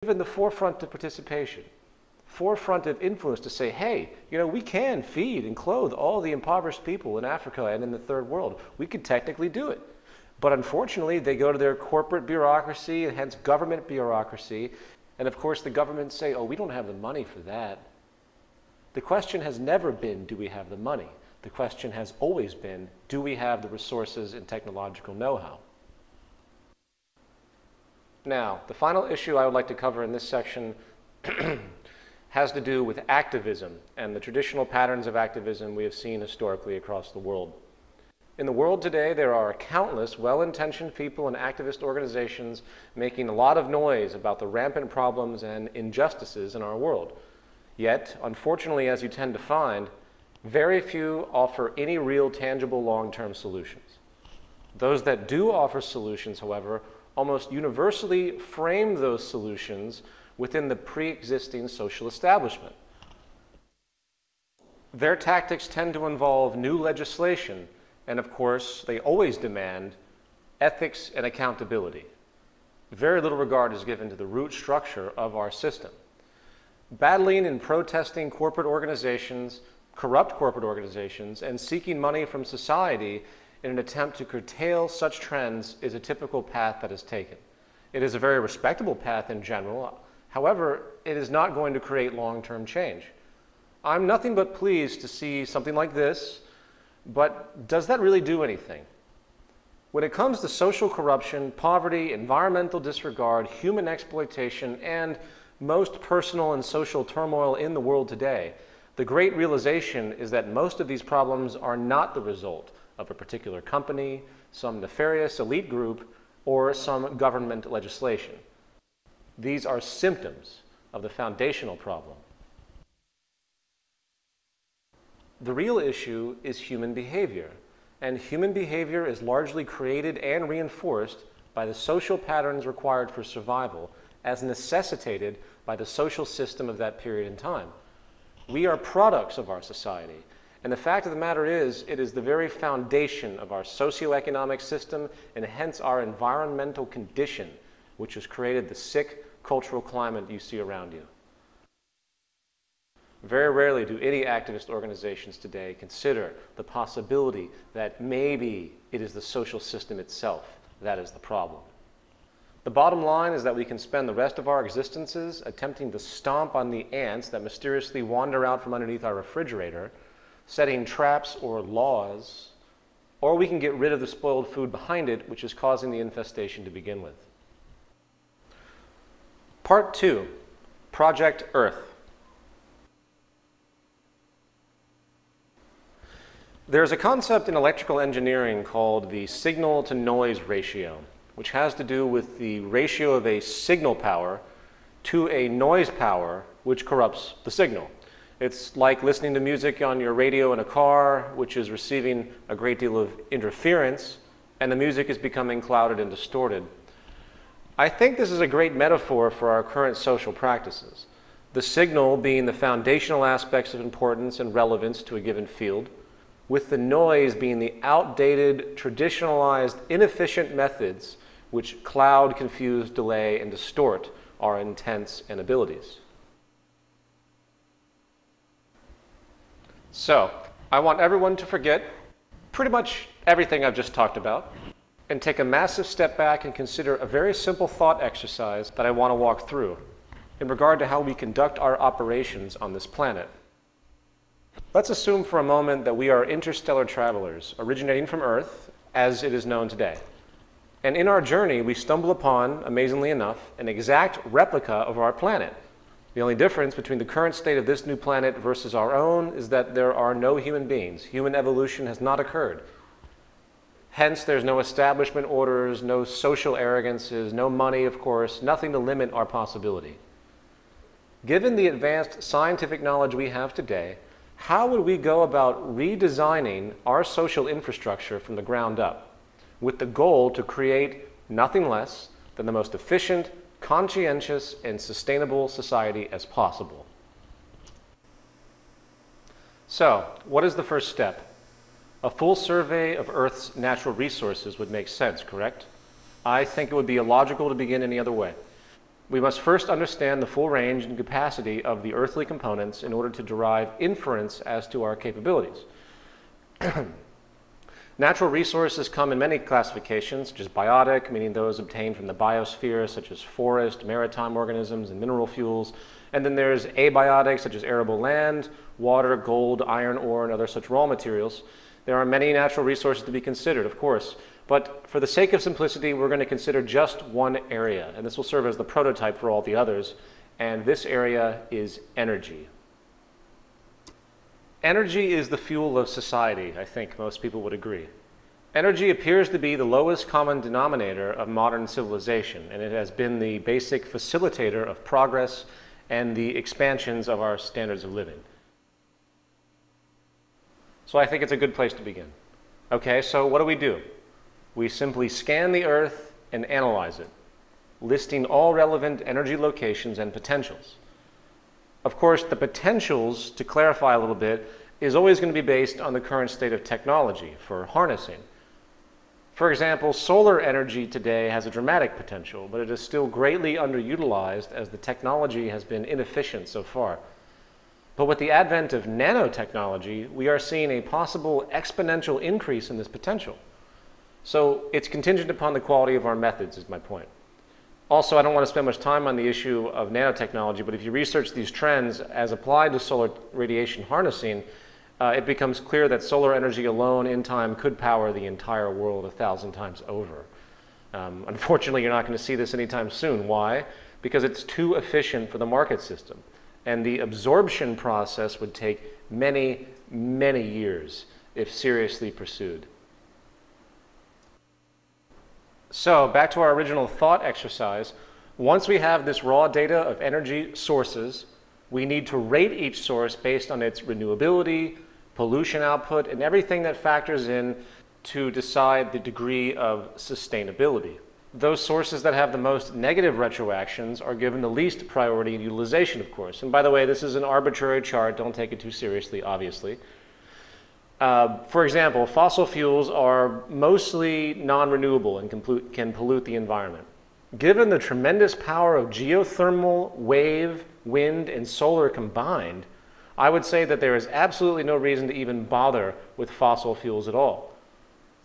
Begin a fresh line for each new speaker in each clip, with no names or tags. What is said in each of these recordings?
given the forefront of participation, forefront of influence to say, hey, we can feed and clothe all the impoverished people in Africa and in the third world. We could technically do it. But unfortunately, they go to their corporate bureaucracy and hence government bureaucracy. And of course, the governments say, oh, we don't have the money for that. The question has never been, do we have the money? The question has always been, do we have the resources and technological know-how? Now, the final issue I would like to cover in this section has to do with activism and the traditional patterns of activism we have seen historically across the world. In the world today, there are countless well-intentioned people and activist organizations making a lot of noise about the rampant problems and injustices in our world. Yet, unfortunately, as you tend to find, very few offer any real tangible long-term solutions. Those that do offer solutions, however, almost universally frame those solutions within the pre-existing social establishment. Their tactics tend to involve new legislation, and of course, they always demand ethics and accountability. Very little regard is given to the root structure of our system. Battling and protesting corporate organizations, corrupt corporate organizations, and seeking money from society in an attempt to curtail such trends is a typical path that is taken. It is a very respectable path in general. However, it is not going to create long-term change. I'm nothing but pleased to see something like this, but does that really do anything? When it comes to social corruption, poverty, environmental disregard, human exploitation, and most personal and social turmoil in the world today, the great realization is that most of these problems are not the result of a particular company, some nefarious elite group, or some government legislation. These are symptoms of the foundational problem. The real issue is human behavior, and human behavior is largely created and reinforced by the social patterns required for survival as necessitated by the social system of that period in time. We are products of our society, and the fact of the matter is, it is the very foundation of our socioeconomic system and hence our environmental condition which has created the sick cultural climate you see around you. Very rarely do any activist organizations today consider the possibility that maybe it is the social system itself that is the problem. The bottom line is that we can spend the rest of our existences attempting to stomp on the ants that mysteriously wander out from underneath our refrigerator, setting traps or laws, or we can get rid of the spoiled food behind it, which is causing the infestation to begin with. Part 2, Project Earth. There's a concept in electrical engineering called the signal-to-noise ratio, which has to do with the ratio of a signal power to a noise power which corrupts the signal. It's like listening to music on your radio in a car, which is receiving a great deal of interference, and the music is becoming clouded and distorted. I think this is a great metaphor for our current social practices. The signal being the foundational aspects of importance and relevance to a given field, with the noise being the outdated, traditionalized, inefficient methods which cloud, confuse, delay, and distort our intents and abilities. So, I want everyone to forget pretty much everything I've just talked about and take a massive step back and consider a very simple thought exercise that I want to walk through in regard to how we conduct our operations on this planet. Let's assume for a moment that we are interstellar travelers originating from Earth as it is known today. And in our journey, we stumble upon, amazingly enough, an exact replica of our planet. The only difference between the current state of this new planet versus our own is that there are no human beings. Human evolution has not occurred. Hence, there's no establishment orders, no social arrogances, no money, of course, nothing to limit our possibility. Given the advanced scientific knowledge we have today, how would we go about redesigning our social infrastructure from the ground up, with the goal to create nothing less than the most efficient, conscientious, and sustainable society as possible? So, what is the first step? A full survey of Earth's natural resources would make sense, correct? I think it would be illogical to begin any other way. We must first understand the full range and capacity of the earthly components in order to derive inference as to our capabilities. Natural resources come in many classifications, such as biotic, meaning those obtained from the biosphere, such as forest, maritime organisms, and mineral fuels. And then there's abiotic, such as arable land, water, gold, iron ore, and other such raw materials. There are many natural resources to be considered, of course, but for the sake of simplicity, we're going to consider just one area, and this will serve as the prototype for all the others, and this area is energy. Energy is the fuel of society, I think most people would agree. Energy appears to be the lowest common denominator of modern civilization, and it has been the basic facilitator of progress and the expansions of our standards of living. So I think it's a good place to begin. Okay, so what do? We simply scan the Earth and analyze it, listing all relevant energy locations and potentials. Of course, the potentials, to clarify a little bit, is always going to be based on the current state of technology for harnessing. For example, solar energy today has a dramatic potential, but it is still greatly underutilized as the technology has been inefficient so far. But with the advent of nanotechnology, we are seeing a possible exponential increase in this potential. So it's contingent upon the quality of our methods, is my point. Also, I don't want to spend much time on the issue of nanotechnology, but if you research these trends as applied to solar radiation harnessing, it becomes clear that solar energy alone in time could power the entire world 1,000 times over. Unfortunately, you're not going to see this anytime soon. Why? Because it's too efficient for the market system. And the absorption process would take many, many years if seriously pursued. So back to our original thought exercise. Once we have this raw data of energy sources, we need to rate each source based on its renewability, pollution output, and everything that factors in to decide the degree of sustainability. Those sources that have the most negative retroactions are given the least priority in utilization, of course. And by the way, this is an arbitrary chart. Don't take it too seriously, obviously. For example, fossil fuels are mostly non-renewable and can pollute the environment. Given the tremendous power of geothermal, wave, wind, and solar combined, I would say that there is absolutely no reason to even bother with fossil fuels at all.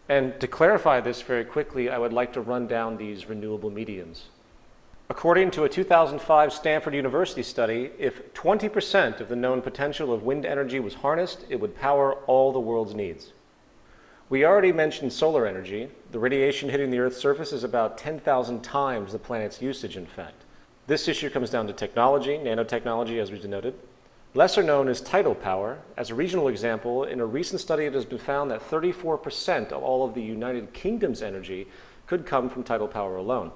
And to clarify this very quickly, I would like to run down these renewable mediums. According to a 2005 Stanford University study, if 20% of the known potential of wind energy was harnessed, it would power all the world's needs. We already mentioned solar energy. The radiation hitting the Earth's surface is about 10,000 times the planet's usage, in fact. This issue comes down to technology, nanotechnology, as we denoted. Lesser known is tidal power. As a regional example, in a recent study it has been found that 34% of all of the United Kingdom's energy could come from tidal power alone.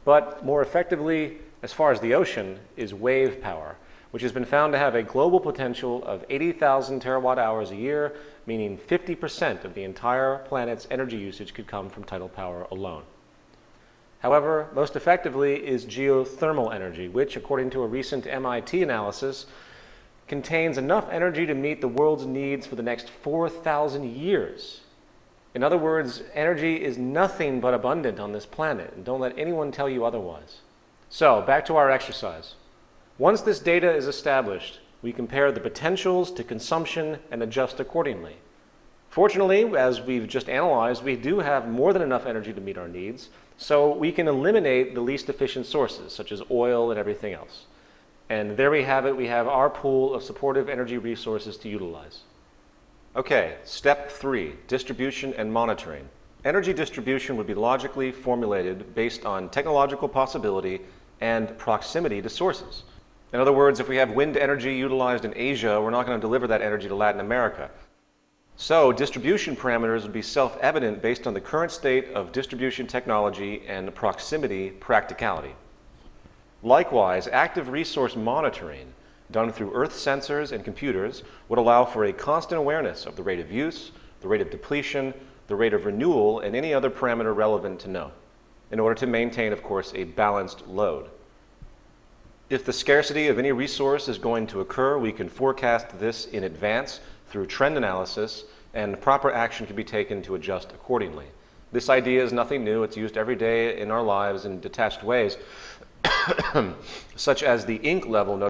But more effectively, as far as the ocean, is wave power, which has been found to have a global potential of 80,000 terawatt hours a year, meaning 50% of the entire planet's energy usage could come from tidal power alone. However, most effectively is geothermal energy, which, according to a recent MIT analysis, contains enough energy to meet the world's needs for the next 4,000 years. In other words, energy is nothing but abundant on this planet, and don't let anyone tell you otherwise. So, back to our exercise. Once this data is established, we compare the potentials to consumption and adjust accordingly. Fortunately, as we've just analyzed, we do have more than enough energy to meet our needs, so we can eliminate the least efficient sources, such as oil and everything else. And there we have it. We have our pool of supportive energy resources to utilize. Okay, step 3, distribution and monitoring. Energy distribution would be logically formulated based on technological possibility and proximity to sources. In other words, if we have wind energy utilized in Asia, we're not going to deliver that energy to Latin America. So distribution parameters would be self-evident based on the current state of distribution technology and proximity practicality. Likewise, active resource monitoring done through Earth sensors and computers would allow for a constant awareness of the rate of use, the rate of depletion, the rate of renewal, and any other parameter relevant to know, in order to maintain, of course, a balanced load. If the scarcity of any resource is going to occur, we can forecast this in advance through trend analysis, and proper action can be taken to adjust accordingly. This idea is nothing new. It's used every day in our lives in detached ways. such as the ink level